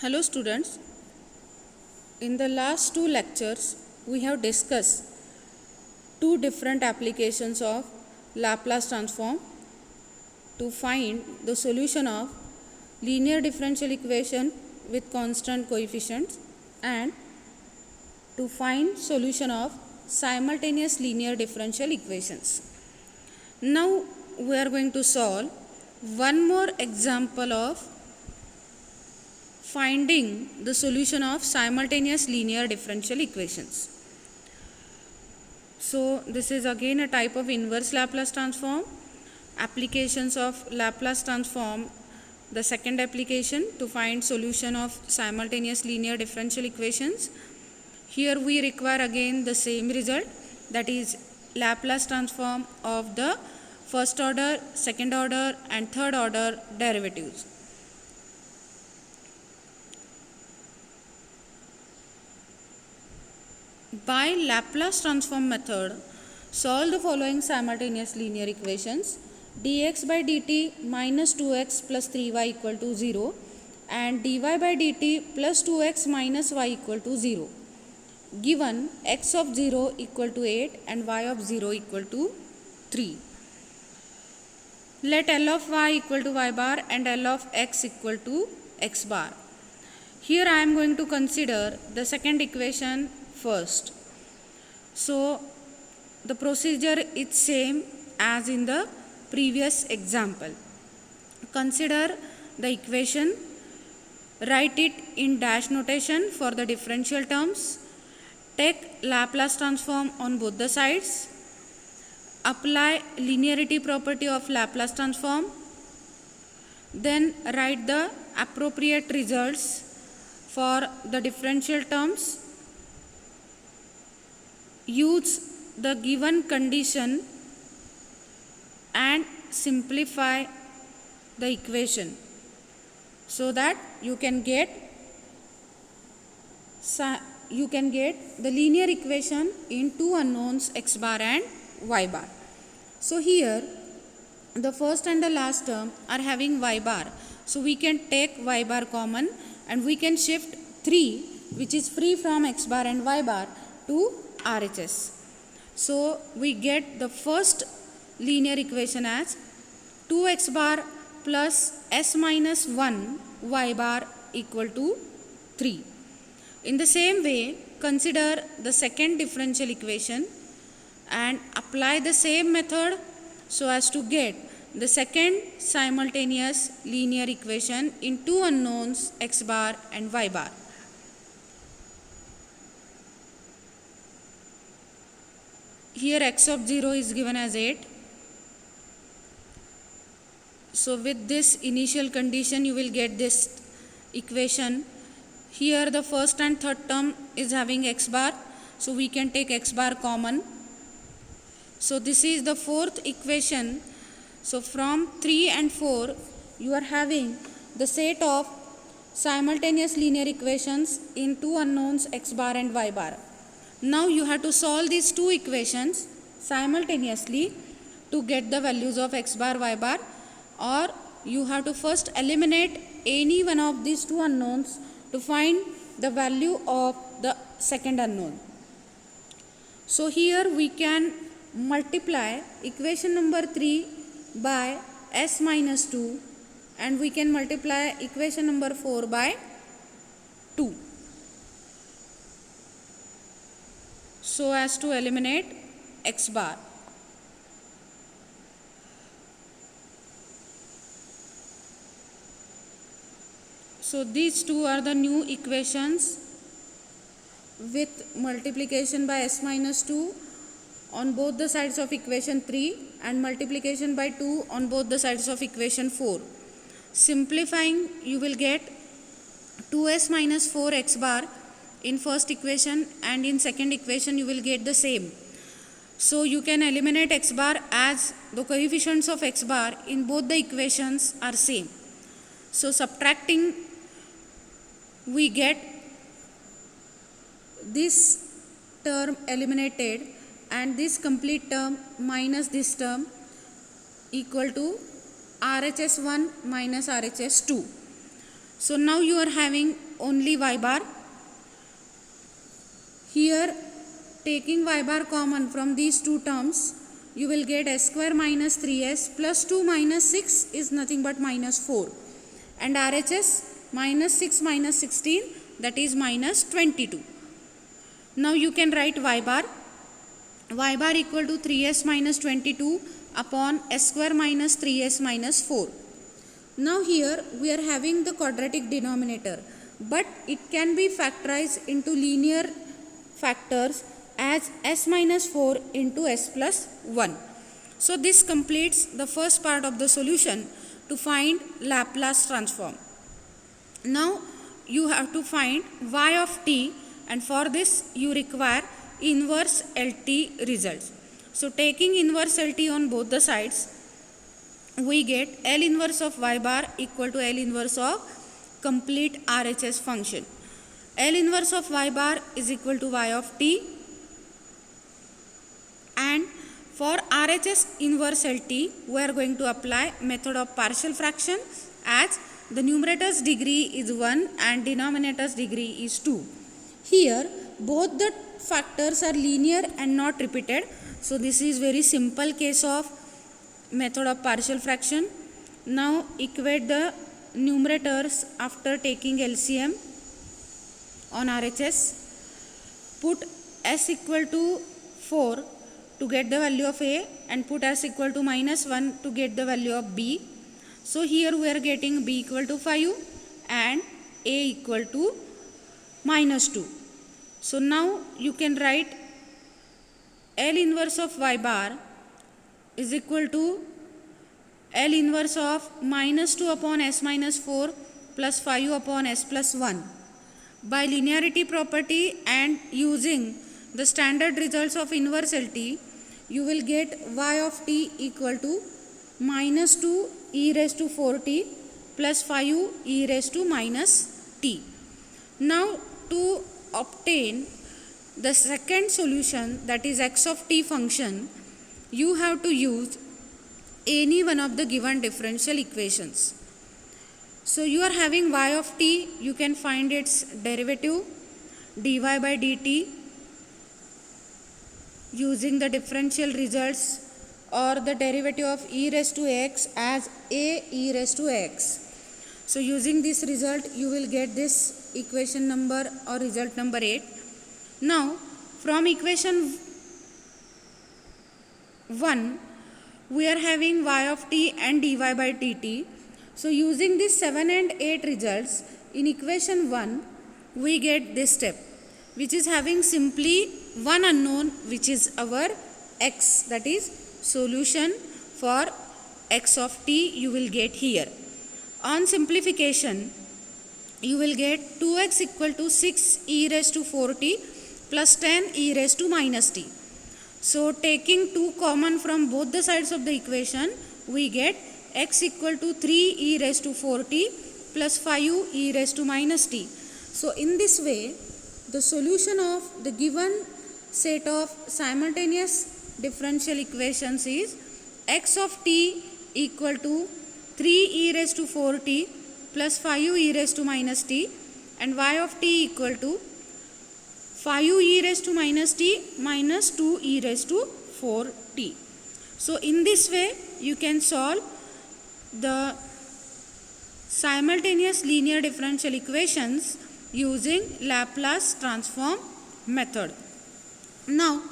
Hello students, in the last two lectures we have discussed two different applications of Laplace transform to find the solution of linear differential equation with constant coefficients and to find solution of simultaneous linear differential equations. Now we are going to solve one more example of finding the solution of simultaneous linear differential equations. So this is again a type of inverse Laplace transform. Applications of Laplace transform, the second application to find solution of simultaneous linear differential equations. Here we require again the same result, that is Laplace transform of the first order, second order and third order derivatives. By Laplace transform method, solve the following simultaneous linear equations: dx by dt minus 2x plus 3y equal to 0 and dy by dt plus 2x minus y equal to 0. Given x of 0 equal to 8 and y of 0 equal to 3. Let L of y equal to y bar and L of x equal to x bar. Here I am going to consider the second equation first. So the procedure is same as in the previous example. Consider the equation, write it in dash notation for the differential terms, take Laplace transform on both the sides, apply linearity property of Laplace transform, then write the appropriate results for the differential terms. Use the given condition and simplify the equation so that you can get the linear equation in two unknowns x bar and y bar. So here the first and the last term are having y bar. So we can take y bar common and we can shift 3, which is free from x bar and y bar, to RHS. So we get the first linear equation as 2x bar plus s minus 1 y bar equal to 3. In the same way, consider the second differential equation and apply the same method so as to get the second simultaneous linear equation in two unknowns x bar and y bar. Here x of 0 is given as 8. So with this initial condition you will get this equation. Here the first and third term is having x bar. So we can take x bar common. So this is the fourth equation. So from 3 and 4 you are having the set of simultaneous linear equations in two unknowns x bar and y bar. Now you have to solve these two equations simultaneously to get the values of x bar, y bar, or you have to first eliminate any one of these two unknowns to find the value of the second unknown. So here we can multiply equation number 3 by s minus 2 and we can multiply equation number 4 by 2. So as to eliminate x bar. So these two are the new equations with multiplication by s minus 2 on both the sides of equation 3 and multiplication by 2 on both the sides of equation 4. Simplifying, you will get 2s minus 4x bar in first equation and in second equation you will get the same. So you can eliminate x bar as the coefficients of x bar in both the equations are same. So subtracting, we get this term eliminated and this complete term minus this term equal to RHS 1 minus RHS 2. So now you are having only y bar. Here, taking y bar common from these two terms, you will get s square minus 3s plus 2 minus 6 is nothing but minus 4. And RHS minus 6 minus 16, that is minus 22. Now you can write y bar equal to 3s minus 22 upon s square minus 3s minus 4. Now here we are having the quadratic denominator, but it can be factorized into linear factors as s minus 4 into s plus 1. So this completes the first part of the solution to find Laplace transform. Now you have to find y of t, and for this you require inverse LT results. So taking inverse LT on both the sides, we get L inverse of y bar equal to L inverse of complete RHS function. L inverse of y bar is equal to y of t, and for RHS inverse LT we are going to apply method of partial fraction, as the numerator's degree is 1 and denominator's degree is 2. Here both the factors are linear and not repeated, so this is very simple case of method of partial fraction. Now equate the numerators after taking LCM on RHS. Put s equal to 4 to get the value of a, and put s equal to minus 1 to get the value of b. So here we are getting b equal to 5 and a equal to minus 2. So now you can write L inverse of y bar is equal to L inverse of minus 2 upon s minus 4 plus 5 upon s plus 1. By linearity property and using the standard results of inverse LT, you will get y of t equal to minus 2 e raised to 4t plus 5 e raised to minus t. Now to obtain the second solution, that is x of t function, you have to use any one of the given differential equations. So you are having y of t, you can find its derivative dy by dt using the differential results, or the derivative of e raised to x as a e raised to x. So using this result you will get this equation number or result number 8. Now from equation 1 we are having y of t and dy by dt. So using these 7 and 8 results in equation 1, we get this step, which is having simply one unknown, which is our x, that is solution for x of t you will get here. On simplification, you will get 2x equal to 6 e raised to 4t plus 10 e raised to minus t. So taking 2 common from both the sides of the equation, we get x equal to 3 e raised to 4t plus 5 e raised to minus t. So in this way, the solution of the given set of simultaneous differential equations is x of t equal to 3 e raised to 4t plus 5 e raised to minus t, and y of t equal to 5 e raised to minus t minus 2 e raised to 4t. So in this way you can solve the simultaneous linear differential equations using Laplace transform method. Now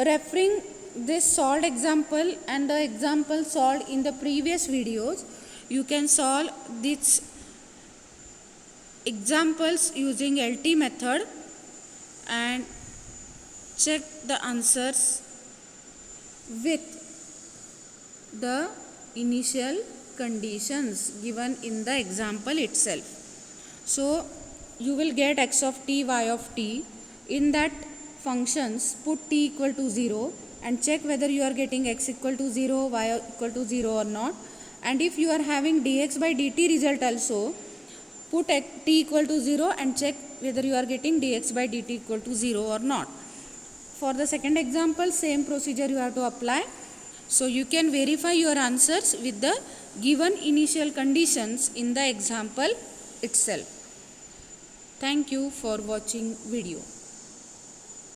referring this solved example and the example solved in the previous videos, you can solve these examples using LT method and check the answers with the initial conditions given in the example itself. So you will get x of t, y of t. In that functions, put t equal to 0 and check whether you are getting x equal to 0, y equal to 0 or not. And if you are having dx by dt result also, put t equal to 0 and check whether you are getting dx by dt equal to 0 or not. For the second example, same procedure you have to apply. So you can verify your answers with the given initial conditions in the example itself. Thank you for watching video.